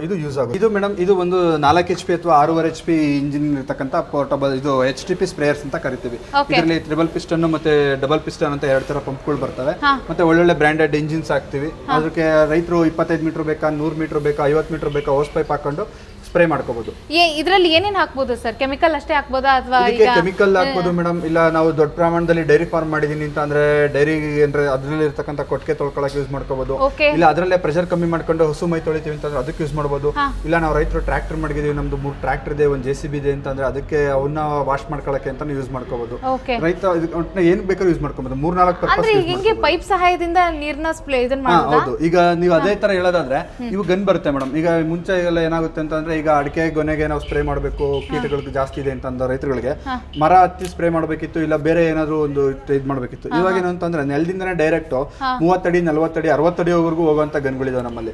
Speaker 1: ಇದು ಯೂಸ್ ಆಗುತ್ತೆ. ಇದು ಮೇಡಮ್ ಇದು ಒಂದು 4 HP ಅಥವಾ 6.5 HP ಇಂಜಿನ್ ಇರತಕ್ಕಂತ ಪೋರ್ಟಬಲ್ ಇದು HTP ಸ್ಪ್ರೇಯರ್ಸ್ ಅಂತ ಕರಿತೀವಿ. ಇದರಲ್ಲಿ ಟ್ರಿಬಲ್ ಪಿಸ್ಟನ್ ಮತ್ತೆ ಡಬಲ್ ಪಿಸ್ಟನ್ ಅಂತ 2 ತರ ಪಂಪ್ಗಳು ಬರ್ತವೆ. ಮತ್ತೆ ಒಳ್ಳೊಳ್ಳೆ ಬ್ರಾಂಡೆಡ್ ಇಂಜಿನ್ಸ್ ಹಾಕ್ತಿವಿ. ಅದಕ್ಕೆ ರೈತರು 25 ಮೀಟರ್ ಬೇಕಾ, 100 ಮೀಟರ್ ಬೇಕಾ, 50 ಮೀಟರ್ ಬೇಕಾ, ಹೋಸ್ ಪೈಪ್ ಹಾಕೊಂಡು ಸ್ಪ್ರೇ ಮಾಡ್ಕೋಬಹುದು.
Speaker 2: ಇದರಲ್ಲಿ ಏನೇನ್ ಹಾಕ್ಬೋದು ಸರ್? ಕೆಮಿಕಲ್ ಅಷ್ಟೇ ಹಾಕ್ಬೋದಾ ಅಥವಾ
Speaker 1: ಇದಕ್ಕೆ ಕೆಮಿಕಲ್ ಹಾಕ್ಬೋದು ಮೇಡಮ್. ಇಲ್ಲ ನಾವು ದೊಡ್ಡ ಪ್ರಮಾಣದಲ್ಲಿ ಡೈರಿ ಫಾರ್ಮ್ ಮಾಡಿದೀನಿ ಅಂತ ಅಂದ್ರೆ ಡೈರಿ ಅಂದ್ರೆ ಅದ್ರಲ್ಲಿ ಇರ್ತಕ್ಕಂಥ ಕೊಟ್ಟಿಗೆ ತೊಳ್ಕೊಳಕ್ಕೆ ಯೂಸ್ ಮಾಡ್ಕೋಬಹುದು. ಇಲ್ಲ ಅದರಲ್ಲೇ ಪ್ರೆಷರ್ ಕಮ್ಮಿ ಮಾಡ್ಕೊಂಡು ಹಸು ಮೈ ತೊಳಿತೀವಿ ಅಂತಂದ್ರೆ ಅದಕ್ಕೆ ಯೂಸ್ ಮಾಡಬಹುದು. ಇಲ್ಲ ನಾವು ರೈತರು ಟ್ರ್ಯಾಕ್ಟರ್ ಮಾಡಿದೀವಿ, ನಮ್ದು 3 ಟ್ರ್ಯಾಕ್ಟರ್ ಇದೆ, 1 JCB ಇದೆ ಅಂತಂದ್ರೆ ಅದಕ್ಕೆ ಅವನ್ನ ವಾಶ್ ಮಾಡ್ಕೊಳಕ್ಕೆ ಅಂತ ಯೂಸ್ ಮಾಡ್ಕೋಬಹುದು. ರೈತ ಏನ್ ಬೇಕಾದ್ರೂ ಯೂಸ್ ಮಾಡ್ಕೋಬಹುದು. 3-4 ಪರ್ಪಸ್
Speaker 2: ಹಿಂಗೆ ಪೈಪ್ ಸಹಾಯದಿಂದ ನೀರ್ನ ಸ್ಪ್ರೇ ಇದನ್ನ ಮಾಡಬಹುದು.
Speaker 1: ಹೌದು. ಈಗ ನೀವು ಅದೇ ತರ ಹೇಳೋದಾದ್ರೆ ಇವು ಗನ್ ಬರುತ್ತೆ ಮೇಡಮ್. ಈಗ ಮುಂಚೆ ಎಲ್ಲ ಏನಾಗುತ್ತೆ ಅಂತಂದ್ರೆ ಈಗ ಅಡಿಕೆ ಗೊನೆಗೆ ನಾವು ಸ್ಪ್ರೇ ಮಾಡಬೇಕು, ಕೀಟಗಳು ಜಾಸ್ತಿ ಇದೆ ಅಂತಂದ್ರೆ ರೈತರುಗಳಿಗೆ ಮರ ಹತ್ತಿ ಸ್ಪ್ರೇ ಮಾಡಬೇಕಿತ್ತು, ಇಲ್ಲ ಬೇರೆ ಏನಾದ್ರು ಒಂದು ಇದು ಮಾಡಬೇಕಿತ್ತು. ಇವಾಗ ಏನಂತಂದ್ರೆ ನೆಲದಿಂದನೇ ಡೈರೆಕ್ಟ್ 30 ಅಡಿ 40 ಅಡಿ 60 ಅಡಿವರೆಗೂ ಹೋಗುವಂತ ಗನ್ಗಳಿದಾವೆ ನಮ್ಮಲ್ಲಿ.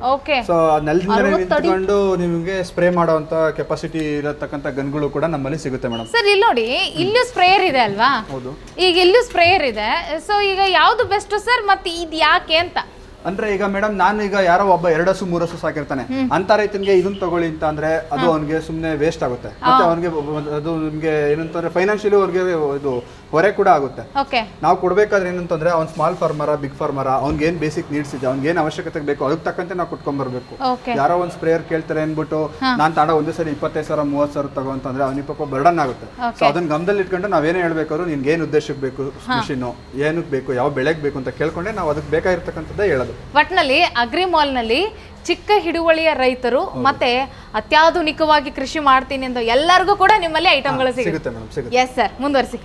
Speaker 1: ಸೊ ನೆಲದಿಂದನೇ ನಿಂತ್ಕೊಂಡು ನಿಮಗೆ ಸ್ಪ್ರೇ ಮಾಡುವಂತ ಕೆಪಾಸಿಟಿ ಇರತಕ್ಕಂತ ಗನ್ಗಳು ಕೂಡ ನಮ್ಮಲ್ಲಿ ಸಿಗುತ್ತೆ ಮೇಡಮ್.
Speaker 2: ಸರ್ ಇಲ್ಲಿ ನೋಡಿ, ಇಲ್ಲೂ ಸ್ಪ್ರೇಯರ್ ಇದೆ ಅಲ್ವಾ?
Speaker 1: ಹೌದು.
Speaker 2: ಈಗ ಇಲ್ಲೂ ಸ್ಪ್ರೇಯರ್ ಇದೆ. ಸೊ ಈಗ ಯಾವ್ದು ಬೆಸ್ಟ್ ಸರ್, ಮತ್ತೆ ಇದು ಯಾಕೆ ಅಂತ
Speaker 1: ಅಂದ್ರೆ ಈಗ ಮೇಡಮ್ ನಾನು ಈಗ ಯಾರೋ ಒಬ್ಬ 2 ಹಸು 3 ಹಸು ಸಾಕಿರ್ತಾನೆ ಅಂತ ರೈತನಿಗೆ ಇದನ್ನ ತಗೊಳ್ಳಿ ಅಂತ ಅಂದ್ರೆ ಅದು ಅವನಿಗೆ ಸುಮ್ನೆ ವೇಸ್ಟ್ ಆಗುತ್ತೆ. ಮತ್ತೆ ಅವನಿಗೆ ಅದು ನಿಮ್ಗೆ ಏನಂತಂದ್ರೆ ಫೈನಾನ್ಷಿಯಲಿ ಅವ್ರಿಗೆ ಇದು ಹೊರೆ ಕೂಡ ಆಗುತ್ತೆ. ನಾವು ಕೊಡ್ಬೇಕಾದ್ರೆ ಏನಂತಂದ್ರೆ ಅವ್ನ್ ಸ್ಮಾಲ್ ಫಾರ್ಮರ ಬಿಗ್ ಫಾರ್ಮರ ಅವ್ನಿಗೆ ಏನ್ ಬೇಸಿಕ್ ನೀಡ್ಸ್ ಇದೆ, ಅವ್ನಿಗೆ ಏನ್ ಅವಶ್ಯಕತೆ ಬೇಕು ಅದಕ್ಕೆ ತಕ್ಕಂತೆ ನಾವು ಕೊಟ್ಕೊಂಡ್ ಬರ್ಬೇಕು. ಯಾರೋ ಒಂದ್ ಸ್ಪ್ರೇಯರ್ ಕೇಳ್ತಾರೆ ಅನ್ಬಿಟ್ಟು ನಾನ್ ತಾಂಡ ಒಂದೇ ಸರಿ 25,000 30,000 ತಗೋ ಅಂತಂದ್ರೆ ಅವ್ನಿಗೆ ಪಾಪ ಬರ್ಡನ್ ಆಗುತ್ತೆ. ಸೊ ಅದನ್ನ ಗಮನದಲ್ಲಿ ಇಟ್ಕೊಂಡು ನಾವೇನೇ ಹೇಳ್ಬೇಕಾದ್ರು ನಿನ್ಗೆ ಏನ್ ಉದ್ದೇಶಕ್ಕೆ ಬೇಕು ಮಿಷಿನ್, ಏನಕ್ಕೆ ಬೇಕು, ಯಾವ ಬೆಳೆಗೆ ಬೇಕು ಅಂತ ಕೇಳ್ಕೊಂಡೆ ನಾವು ಅದಕ್ಕೆ ಬೇಕಾಗಿರ್ತಕ್ಕಂಥದ್ದೇ ಹೇಳೋದು.
Speaker 2: ಒಟ್ನಲ್ಲಿ ಅಗ್ರಿ ಮಾಲ್ ನಲ್ಲಿ ಚಿಕ್ಕ ಹಿಡುವಳಿಯ ರೈತರು ಮತ್ತೆ ಅತ್ಯಾಧುನಿಕವಾಗಿ ಕೃಷಿ ಮಾಡ್ತೀನಿ ಅಂತ ಎಲ್ಲರಿಗೂ ಕೂಡ ನಿಮ್ಮಲ್ಲಿ ಐಟಮ್ಗಳು ಸಿಗುತ್ತೆ
Speaker 1: ಮೇಡಮ್. ಸಿಗುತ್ತೆ.
Speaker 2: ಎಸ್ ಸರ್, ಮುಂದುವರಿಸಿ.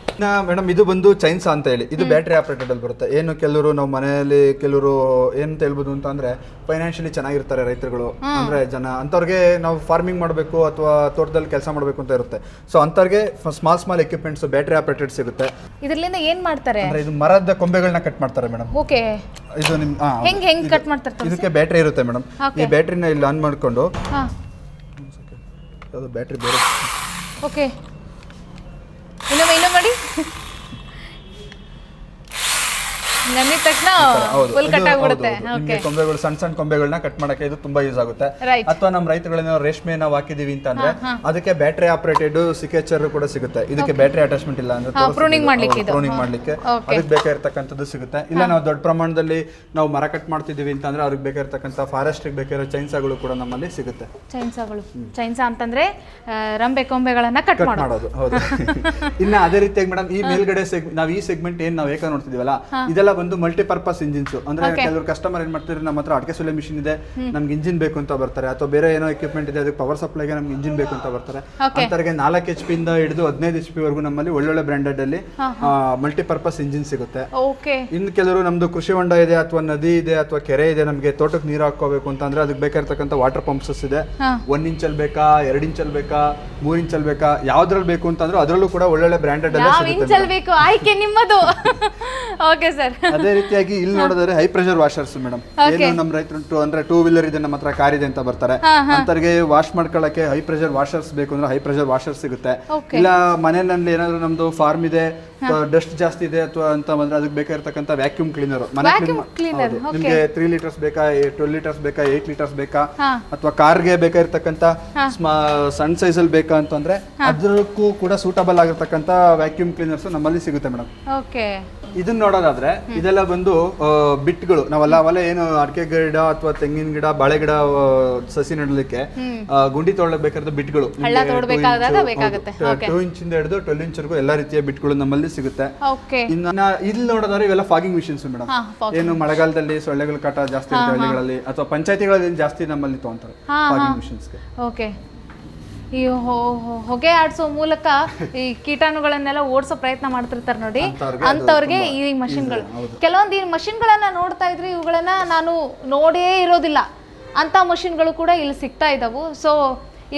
Speaker 1: ಮೇಡಮ್ ಇದು ಬಂದು ಚೈನ್ಸಾ ಅಂತ ಹೇಳಿ, ಇದು ಬ್ಯಾಟ್ರಿ ಆಪರೇಟೆಡ್ ಅಲ್ಲಿ ಬರುತ್ತೆ. ಏನು ಕೆಲವರು ನಾವು ಮನೆಯಲ್ಲಿ ಕೆಲವರು ಏನಂತ ಹೇಳ್ಬೋದು ಅಂತ ಅಂದ್ರೆ ಫೈನಾನ್ಷಿಯಲಿ ಚೆನ್ನಾಗಿರ್ತಾರೆ ರೈತರುಗಳು, ಅಂದ್ರೆ ಜನ ಅಂತವ್ರಿಗೆ ನಾವು ಫಾರ್ಮಿಂಗ್ ಮಾಡಬೇಕು ಅಥವಾ ತೋಟದಲ್ಲಿ ಕೆಲಸ ಮಾಡಬೇಕು ಅಂತ ಇರುತ್ತೆ. ಸೊ ಅಂತವ್ರಿಗೆ ಸ್ಮಾಲ್ ಎಕ್ವಿಪ್ಮೆಂಟ್ಸ್ ಬ್ಯಾಟ್ರಿ ಆಪರೇಟೆಡ್ ಸಿಗುತ್ತೆ.
Speaker 2: ಇದರಿಂದ ಏನ್ ಮಾಡ್ತಾರೆ
Speaker 1: ಅಂದ್ರೆ ಇದು ಮರದ ಕೊಂಬೆಗಳನ್ನ ಕಟ್ ಮಾಡ್ತಾರೆ ಮೇಡಮ್.
Speaker 2: ಓಕೆ.
Speaker 1: ಇದು ನಿಮ್
Speaker 2: ಹೆಂಗ್ ಕಟ್ ಮಾಡ್ತಾರೆ?
Speaker 1: ಇದಕ್ಕೆ ಬ್ಯಾಟ್ರಿ ಇರುತ್ತೆ ಮೇಡಮ್. ಈ ಬ್ಯಾಟ್ರಿನ ಇಲ್ಲಿ ಆನ್ ಮಾಡ್ಕೊಂಡು ಅದು ಬ್ಯಾಟ್ರಿ ಬೇರೆ.
Speaker 2: ಓಕೆ, ಇನ್ನೊಮ್ಮೆ ಮಾಡಿ. ನನ್ನಿದ ತಕ್ಷಣ ಫುಲ್ ಕಟ್ ಆಗ್ಬಿಡುತ್ತೆ.
Speaker 1: ನಿಮಗೆ ಕೊಂಬೆಗಳು ಸಣ್ಣ ಕೊಂಬೆಗಳನ್ನ ಕಟ್ ಮಾಡಕ್ಕೆ ಇದು ತುಂಬಾ ಯೂಸ್ ಆಗುತ್ತೆ. ಅಥವಾ ನಮ್ಮ ರೈತಗಳನ್ನ ರೇಷ್ಮೆ ನಾವು ಹಾಕಿದೀವಿ ಅಂತಂದ್ರೆ ಅದಕ್ಕೆ ಬ್ಯಾಟ್ರಿ ಆಪರೇಟೆಡ್ ಸಿಕೇಚರ್ ಕೂಡ ಸಿಗುತ್ತೆ. ಇದಕ್ಕೆ ಬ್ಯಾಟ್ರಿ ಅಟ್ಯಾಚ್ಮೆಂಟ್ ಇಲ್ಲ ಅಂದ್ರೆ
Speaker 2: ಪ್ರೂನಿಂಗ್ ಮಾಡ್ಲಿಕ್ಕೆ
Speaker 1: ಅದಕ್ಕೆ ಬೇಕಾಗಿರ್ತಕ್ಕಂಥದ್ದು ಸಿಗುತ್ತೆ. ಇಲ್ಲ ನಾವು ದೊಡ್ಡ ಪ್ರಮಾಣದಲ್ಲಿ ನಾವು ಮರ ಕಟ್ ಮಾಡ್ತಿದೀವಿ ಅಂತಂದ್ರೆ ಅವ್ರಿಗೆ ಬೇಕಾಗಿರ್ತಕ್ಕಂಥ ಫಾರೆಸ್ಟ್ ಬೇಕಿರೋ ಚೈನ್ಸಾಗಳು ಕೂಡ ನಮ್ಮಲ್ಲಿ ಸಿಗುತ್ತೆ.
Speaker 2: ಚೈನ್ಸಾ ಅಂತಂದ್ರೆ ರಂಬೆ ಕೊಂಬೆಗಳನ್ನ ಕಟ್ ಮಾಡೋದು.
Speaker 1: ಹೌದು. ಇನ್ನ ಅದೇ ರೀತಿಯಾಗಿ ಮೇಡಮ್ ಈ ಮೇಲ್ಗಡೆ ನಾವು ಈ ಸೆಗ್ಮೆಂಟ್ ಏನ್ ನಾವು ಏಕ ನೋಡ್ತಿದೀವಲ್ಲ ಇದೆಲ್ಲ ಬಂದು ಮಲ್ಟಿಪರ್ಪಸ್ ಇಂಜಿನ್ಸ್. ಅಂದ್ರೆ ಕೆಲವರು ಕಸ್ಟಮರ್ ಏನ್ ಮಾಡ್ತಾರೆ, ನಮ್ಮ ಹತ್ರ ಅಡಿಕೆ ಸುಲೆ ಮಿಷಿನ್ ಇದೆ, ನಮ್ಗೆ ಇಂಜಿನ್ ಬೇಕು ಅಂತ ಬರ್ತಾರೆ, ಅಥವಾ ಬೇರೆ ಏನೋ ಎಕ್ವಿಪ್ಮೆಂಟ್ ಇದೆ ಅದಕ್ಕೆ ಪವರ್ ಸಪ್ಲೈಗೆ ನಮ್ಗೆ ಇಂಜಿನ್ ಬೇಕು ಅಂತ ಬರ್ತಾರೆ. ಅಂತವರಿಗೆ 4 HP ಇಂದ ಹಿಡಿದು 15 HP ವರೆಗೂ ನಮ್ಮಲ್ಲಿ ಒಳ್ಳೊಳ್ಳೆ ಬ್ರ್ಯಾಂಡೆಡ್ ಅಲ್ಲಿ ಮಲ್ಟಿಪರ್ಪಸ್ ಇಂಜಿನ್ ಸಿಗುತ್ತೆ. ಇನ್ನು ಕೆಲವರು ನಮ್ದು ಕೃಷಿ ಹೊಂಡ ಇದೆ ಅಥವಾ ನದಿ ಇದೆ ಅಥವಾ ಕೆರೆ ಇದೆ, ನಮಗೆ ತೋಟಕ್ಕೆ ನೀರು ಹಾಕೋಬೇಕು ಅಂತ ಅಂದ್ರೆ ಅದಕ್ಕೆ ಬೇಕಾಗಿರ್ತಕ್ಕಂಥ ವಾಟರ್ ಪಂಪ್ಸ್ ಇದೆ. 1 ಇಂಚ್ ಅಲ್ಲಿ ಬೇಕಾ, 2 ಇಂಚ್ ಅಲ್ಲಿ ಬೇಕಾ, 3 ಇಂಚ್ ಅಲ್ಲಿ ಬೇಕಾ, ಯಾವ್ದ್ರಲ್ಲಿ ಬೇಕು ಅಂತಂದ್ರೆ ಅದರಲ್ಲೂ ಕೂಡ ಒಳ್ಳೊಳ್ಳೆ ಬ್ರ್ಯಾಂಡೆಡ್ ಅಲ್ಲಿ
Speaker 2: ಸಿಗುತ್ತೆ. ಆಯ್ಕೆ ನಿಮ್ಮದು. Okay sir.
Speaker 1: ಅದೇ ರೀತಿಯಾಗಿ ಇಲ್ಲಿ ನೋಡಿದ್ರೆ ಹೈ ಪ್ರೆಷರ್ ವಾಷರ್ಸ್ ಮೇಡಮ್. ಏನು ನಮ್ಮ ರೈತರು ಅಂದ್ರೆ 2 ವೀಲರ್ ಇದೆ, ನಮ್ಮ ಹತ್ರ ಕಾರ್ ಇದೆ ಅಂತ ಬರ್ತಾರೆ, ಅಂತರಿಗೆ ವಾಶ್ ಮಾಡ್ಕೊಳ್ಳಕ್ಕೆ ಹೈ ಪ್ರೆಷರ್ ವಾಷರ್ಸ್ ಬೇಕು ಅಂದ್ರೆ ಹೈ ಪ್ರೆಷರ್ ವಾಷರ್ ಸಿಗುತ್ತೆ. ಇಲ್ಲ ಮನೆಯಲ್ಲಿ ಏನಾದ್ರು ನಮ್ದು ಫಾರ್ಮ್ ಇದೆ, ಡಸ್ಟ್ ಜಾಸ್ತಿ ಇದೆ ಅಥವಾ ಅಂತ ಬಂದ್ರೆ ಅದಕ್ಕೆ ಬೇಕಾಗಿರ್ತಕ್ಕಂಥ ವ್ಯಾಕ್ಯೂಮ್ ಕ್ಲೀನರ್, ಮನೆ ನಿಮ್ಗೆ 3 ಲೀಟರ್ಸ್ ಬೇಕಾ, 12 ಲೀಟರ್ಸ್ ಬೇಕಾ, 8 ಲೀಟರ್ಸ್ ಬೇಕಾ, ಅಥವಾ ಕಾರ್ಗೆ ಬೇಕಾಗಿರ್ತಕ್ಕಂಥ ಸಣ್ಣ ಸೈಜ್ ಅಲ್ಲಿ ಬೇಕಾ ಅಂತಂದ್ರೆ ಅದಕ್ಕೂ ಕೂಡ ಸೂಟಬಲ್ ಆಗಿರ್ತಕ್ಕಂಥ ವ್ಯಾಕ್ಯೂಮ್ ಕ್ಲೀನರ್ಸ್ ನಮ್ಮಲ್ಲಿ ಸಿಗುತ್ತೆ ಮೇಡಮ್. ಇದನ್ನ ನೋಡೋದಾದ್ರೆ ಇದೆಲ್ಲ ಬಂದು ಬಿಟ್ಗಳು. ನಾವೆಲ್ಲ ಏನು ಅಡಿಕೆ ಗಿಡ ಅಥವಾ ತೆಂಗಿನ ಗಿಡ, ಬಾಳೆ ಗಿಡ ಸಸಿ ನೆಡಲಿಕ್ಕೆ ಗುಂಡಿ ತೊಗೊಳ್ಬೇಕಾದ ಬಿಟ್ಗಳು 2 ಇಂಚಿಂದ ಹಿಡಿದು 12 ಇಂಚ್ ವರೆಗೂ ಎಲ್ಲಾ ರೀತಿಯ ಬಿಟ್ಗಳು ನಮ್ಮಲ್ಲಿ ಸಿಗುತ್ತೆ. ಇನ್ನ ಇಲ್ಲಿ ನೋಡೋದಾದ್ರೆ ಇವೆಲ್ಲ ಫಾಗಿಂಗ್ ಮಿಷಿನ್ಸ್ ಮೇಡಮ್. ಏನು ಮಳೆಗಾಲದಲ್ಲಿ ಸೊಳ್ಳೆಗಳ ಕಾಟ ಜಾಸ್ತಿ ಇರುತ್ತೆ ಹಳ್ಳಿಗಳಲ್ಲಿ ಅಥವಾ ಪಂಚಾಯತಿಗಳಲ್ಲಿ ಜಾಸ್ತಿ ನಮ್ಮಲ್ಲಿ ತಗೊಂತಾರೆ ಫಾಗಿಂಗ್ ಮಿಷಿನ್ಸ್ಗೆ.
Speaker 2: ಈ ಹೊಗೆ ಆಡಿಸೋ ಮೂಲಕ ಈ ಕೀಟಾಣುಗಳನ್ನೆಲ್ಲ ಓಡಿಸೋ ಪ್ರಯತ್ನ ಮಾಡ್ತಿರ್ತಾರೆ ನೋಡಿ, ಅಂತವ್ರಿಗೆ ಈ ಮಷಿನ್ಗಳು. ಕೆಲವೊಂದು ಈ ಮಷಿನ್ಗಳನ್ನ ನೋಡ್ತಾ ಇದ್ರೆ ಇವುಗಳನ್ನ ನಾನು ನೋಡೇ ಇರೋದಿಲ್ಲ ಅಂತ ಮಷಿನ್ಗಳು ಕೂಡ ಇಲ್ಲಿ ಸಿಗ್ತಾ ಇದಾವು. ಸೊ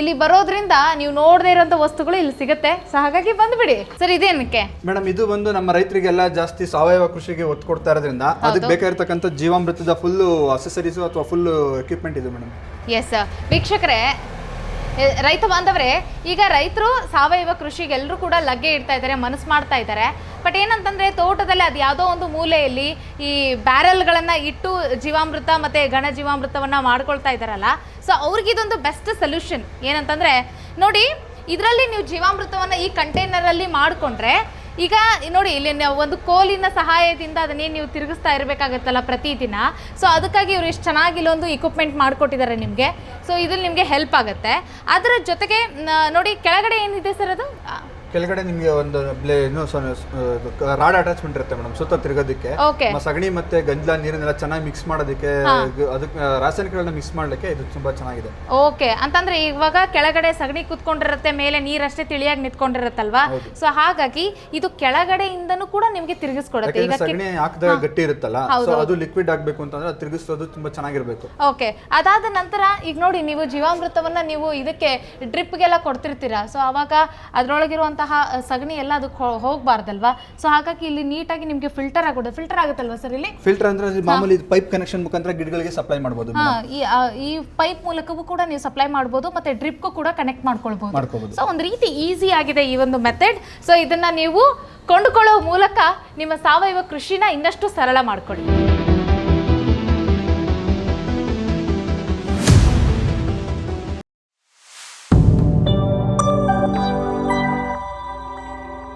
Speaker 2: ಇಲ್ಲಿ ಬರೋದ್ರಿಂದ ನೀವು ನೋಡದೇ ಇರೋಂಥ ವಸ್ತುಗಳು ಇಲ್ಲಿ ಸಿಗುತ್ತೆ. ಸೊ ಹಾಗಾಗಿ ಬಂದ್ಬಿಡಿ ಸರ್. ಇದೇನಕ್ಕೆ
Speaker 1: ಮೇಡಮ್? ಇದು ಬಂದು ನಮ್ಮ ರೈತರಿಗೆಲ್ಲ ಜಾಸ್ತಿ ಸಾವಯವ ಕೃಷಿಗೆ ಒತ್ತು ಕೊಡ್ತಾ ಇರೋದ್ರಿಂದ ಅದಕ್ಕೆ ಬೇಕಾಗಿರ್ತಕ್ಕಂಥ ಜೀವಾಮೃತದ ಫುಲ್ ಅಸೆಸರೀಸು ಅಥವಾ ಫುಲ್ ಎಕ್ವಿಪ್ಮೆಂಟ್ ಇದೆ ಮೇಡಮ್.
Speaker 2: ಎಸ್ ವೀಕ್ಷಕರೇ, ರೈತ ಬಾಂಧವರೇ, ಈಗ ರೈತರು ಸಾವಯವ ಕೃಷಿಗೆ ಎಲ್ಲರೂ ಕೂಡ ಲಗ್ಗೆ ಇಡ್ತಾ ಇದ್ದಾರೆ, ಮನಸ್ಸು ಮಾಡ್ತಾ ಇದ್ದಾರೆ. ಬಟ್ ಏನಂತಂದರೆ ತೋಟದಲ್ಲಿ ಅದು ಯಾವುದೋ ಒಂದು ಮೂಲೆಯಲ್ಲಿ ಈ ಬ್ಯಾರಲ್ಗಳನ್ನು ಇಟ್ಟು ಜೀವಾಮೃತ ಮತ್ತು ಘನ ಜೀವಾಮೃತವನ್ನು ಮಾಡ್ಕೊಳ್ತಾ ಇದ್ದಾರಲ್ಲ, ಸೊ ಅವ್ರಿಗಿದೊಂದು ಬೆಸ್ಟ್ ಸೊಲ್ಯೂಷನ್ ಏನಂತಂದರೆ ನೋಡಿ, ಇದರಲ್ಲಿ ನೀವು ಜೀವಾಮೃತವನ್ನು ಈ ಕಂಟೈನರಲ್ಲಿ ಮಾಡಿಕೊಂಡ್ರೆ ಈಗ ನೋಡಿ ಇಲ್ಲಿ ಒಂದು ಕೋಲಿನ ಸಹಾಯದಿಂದ ಅದನ್ನೇ ನೀವು ತಿರುಗಿಸ್ತಾ ಇರಬೇಕಾಗತ್ತಲ್ಲ ಪ್ರತಿದಿನ. ಸೊ ಅದಕ್ಕಾಗಿ ಇವರು ಇಷ್ಟು ಚೆನ್ನಾಗಿ ಇಲ್ಲೊಂದು ಇಕ್ವಿಪ್ಮೆಂಟ್ ಮಾಡಿಕೊಟ್ಟಿದ್ದಾರೆ ನಿಮಗೆ. ಸೊ ಇದು ನಿಮಗೆ ಹೆಲ್ಪ್ ಆಗುತ್ತೆ. ಅದರ ಜೊತೆಗೆ ನೋಡಿ ಕೆಳಗಡೆ ಏನಿದೆ ಸರ್ ಅದು?
Speaker 1: ಕೆಳಗಡೆ ನಿಮಗೆ ಒಂದು ರಾಡ್ ಅಟ್ಯಾಚ್ಮೆಂಟ್ ಇರುತ್ತೆ ಮೇಡಮ್, ಸುತ್ತ ತಿರುಗೋದಕ್ಕೆ. ಸಗಣಿ ಮತ್ತೆ ಗಂಜಲ ನೀರನ್ನೆಲ್ಲ ಚೆನ್ನಾಗಿ ಮಿಕ್ಸ್ ಮಾಡೋದಕ್ಕೆ, ಅದಕ್ಕೆ ರಾಸಾಯನಿಕಗಳನ್ನ ಮಿಕ್ಸ್ ಮಾಡ್ಲಿಕ್ಕೆ ಇದು ತುಂಬಾ ಚೆನ್ನಾಗಿದೆ.
Speaker 2: ಓಕೆ, ಅಂತಂದ್ರೆ ಇವಾಗ ಕೆಳಗಡೆ ಸಗಣಿ ಕುತ್ಕೊಂಡಿರುತ್ತೆ, ಮೇಲೆ ನೀರಷ್ಟೇ ತಿಳಿಯಾಗಿ ನಿಂತ್ಕೊಂಡಿರುತ್ತಲ್ವಾ. ಸೊ ಹಾಗಾಗಿ ಇದು ಕೆಳಗಡೆಯಿಂದನೂ ಕೂಡ ನಿಮ್ಗೆ ತಿರುಗಿಸ್ಕೊಡುತ್ತೆ. ಈಗ
Speaker 1: ಸಗಣಿ ಹಾಕಿದಾಗ ಗಟ್ಟಿ ಇರುತ್ತಲ್ಲ, ಸೊ ಅದು ಲಿಕ್ವಿಡ್ ಆಗ್ಬೇಕು ಅಂತಂದ್ರೆ ಅದು ತಿರುಗಿಸೋದು ತುಂಬಾ ಚೆನ್ನಾಗಿರ್ಬೇಕು.
Speaker 2: ಓಕೆ, ಅದಾದ ನಂತರ ಈಗ ನೋಡಿ ನೀವು ಜೀವಾಮೃತವನ್ನ ನೀವು ಇದಕ್ಕೆ ಡ್ರಿಪ್ಗೆಲ್ಲ ಕೊಡ್ತಿರ್ತೀರಾ. ಸೊ ಅವಾಗ ಅದ್ರೊಳಗಿರುವಂತಹ ಸಗಣಿ ಎಲ್ಲ ಅದಕ್ಕೆ ಹೋಗಬಾರ್ದಲ್ವಾ. ಸೊ ಹಾಗಾಗಿ ಇಲ್ಲಿ ನೀಟಾಗಿ ನಿಮಗೆ ಫಿಲ್ಟರ್ ಆಗೋದು. ಫಿಲ್ಟರ್ ಆಗುತ್ತಲ್ವಾ ಸರ್ ಇಲ್ಲಿ?
Speaker 1: ಫಿಲ್ಟರ್ ಅಂದ್ರೆ ಮಾಮೂಲಿ ಪೈಪ್ ಕನೆಕ್ಷನ್ ಮುಖಾಂತರ ಗಿಡಗಳಿಗೆ ಸಪ್ಲೈ ಮಾಡಬಹುದು.
Speaker 2: ಈ ಪೈಪ್ ಮೂಲಕವೂ ಕೂಡ ನೀವು ಸಪ್ಲೈ ಮಾಡಬಹುದು, ಮತ್ತೆ ಡ್ರಿಪ್ಗೂ ಕೂಡ ಕನೆಕ್ಟ್ ಮಾಡ್ಕೊಳ್ಬಹುದು. ಸೊ ಒಂದು ರೀತಿ ಈಸಿ ಆಗಿದೆ ಈ ಒಂದು ಮೆಥಡ್. ಸೊ ಇದನ್ನ ನೀವು ಕೊಂಡುಕೊಳ್ಳುವ ಮೂಲಕ ನಿಮ್ಮ ಸಾವಯವ ಕೃಷಿನ ಇನ್ನಷ್ಟು ಸರಳ ಮಾಡ್ಕೊಳ್ಳಿ.